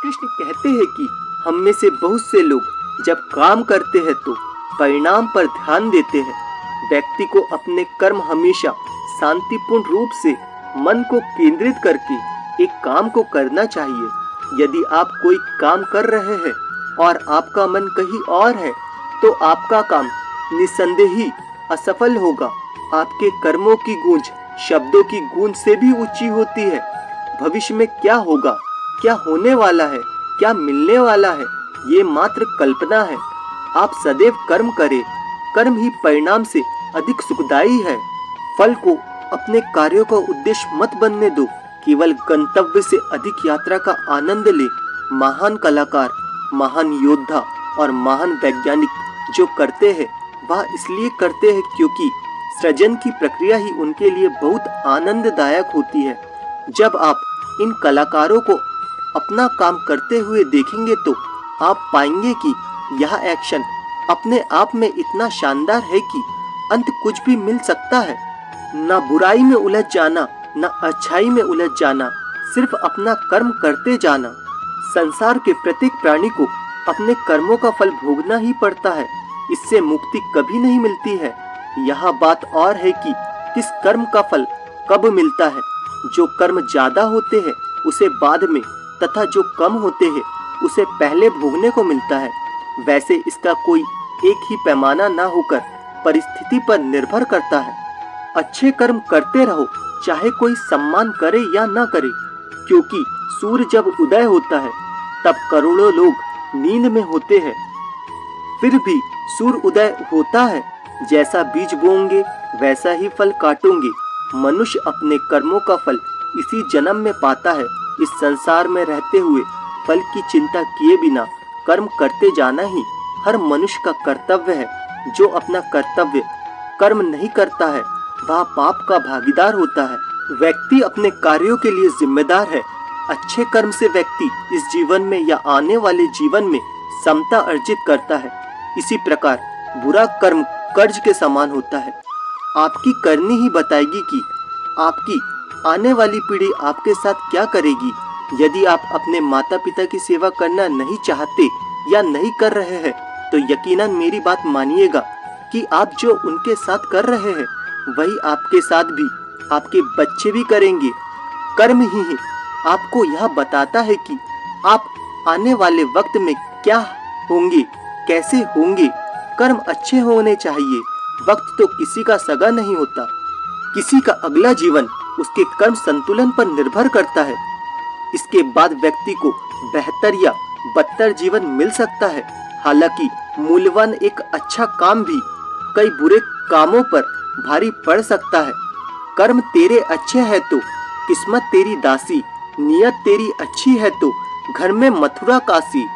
कृष्ण कहते हैं कि हम में से बहुत से लोग जब काम करते हैं तो परिणाम पर ध्यान देते हैं। व्यक्ति को अपने कर्म हमेशा शांतिपूर्ण रूप से मन को केंद्रित करके एक काम को करना चाहिए। यदि आप कोई काम कर रहे हैं और आपका मन कहीं और है तो आपका काम निस्संदेह ही असफल होगा। आपके कर्मों की गूंज शब्दों की गूंज से भी ऊंची होती है। भविष्य में क्या होगा, क्या होने वाला है, क्या मिलने वाला है, ये मात्र कल्पना है। आप सदैव कर्म करें, कर्म ही परिणाम से अधिक सुखदायी है। फल को अपने कार्यों का उद्देश्य मत बनने दो, केवल गंतव्य से अधिक यात्रा का आनंद ले। महान कलाकार, महान योद्धा और महान वैज्ञानिक जो करते हैं वह इसलिए करते हैं क्योंकि सृजन की प्रक्रिया ही उनके लिए बहुत आनंददायक होती है। जब आप इन कलाकारों को अपना काम करते हुए देखेंगे तो आप पाएंगे कि यह एक्शन अपने आप में इतना शानदार है कि अंत कुछ भी मिल सकता है। न बुराई में उलझ जाना, न अच्छाई में उलझ जाना, सिर्फ अपना कर्म करते जाना। संसार के प्रत्येक प्राणी को अपने कर्मों का फल भोगना ही पड़ता है, इससे मुक्ति कभी नहीं मिलती है। यह बात और है कि किस कर्म का फल कब मिलता है। जो कर्म ज्यादा होते हैं उसे बाद में, तथा जो कम होते हैं उसे पहले भोगने को मिलता है। वैसे इसका कोई एक ही पैमाना ना होकर परिस्थिति पर निर्भर करता है। अच्छे कर्म करते रहो, चाहे कोई सम्मान करे या ना करे, क्योंकि सूर्य जब उदय होता है तब करोड़ों लोग नींद में होते हैं। फिर भी सूर्य उदय होता है। जैसा बीज बोओगे वैसा ही फल काटोगे। मनुष्य अपने कर्मों का फल इसी जन्म में पाता है। इस संसार में रहते हुए फल की चिंता किए बिना कर्म करते जाना ही हर मनुष्य का कर्तव्य है। जो अपना कर्तव्य कर्म नहीं करता है वह पाप का भागीदार होता है। व्यक्ति अपने कार्यों के लिए जिम्मेदार है। अच्छे कर्म से व्यक्ति इस जीवन में या आने वाले जीवन में समता अर्जित करता है। इसी प्रकार बुरा कर्म कर्ज के समान होता है। आपकी करनी ही बताएगी कि आपकी आने वाली पीढ़ी आपके साथ क्या करेगी। यदि आप अपने माता पिता की सेवा करना नहीं चाहते या नहीं कर रहे हैं तो यकीनन मेरी बात मानिएगा कि आप जो उनके साथ कर रहे हैं वही आपके साथ भी आपके बच्चे भी करेंगे। कर्म ही आपको यह बताता है कि आप आने वाले वक्त में क्या होंगे, कैसे होंगे। कर्म अच्छे होने चाहिए। वक्त तो किसी का सगा नहीं होता। किसी का अगला जीवन उसके कर्म संतुलन पर निर्भर करता है। इसके बाद व्यक्ति को बेहतर या बदतर जीवन मिल सकता है। हालांकि मूल्यवान एक अच्छा काम भी कई बुरे कामों पर भारी पड़ सकता है। कर्म तेरे अच्छे है तो किस्मत तेरी दासी, नियत तेरी अच्छी है तो घर में मथुरा काशी।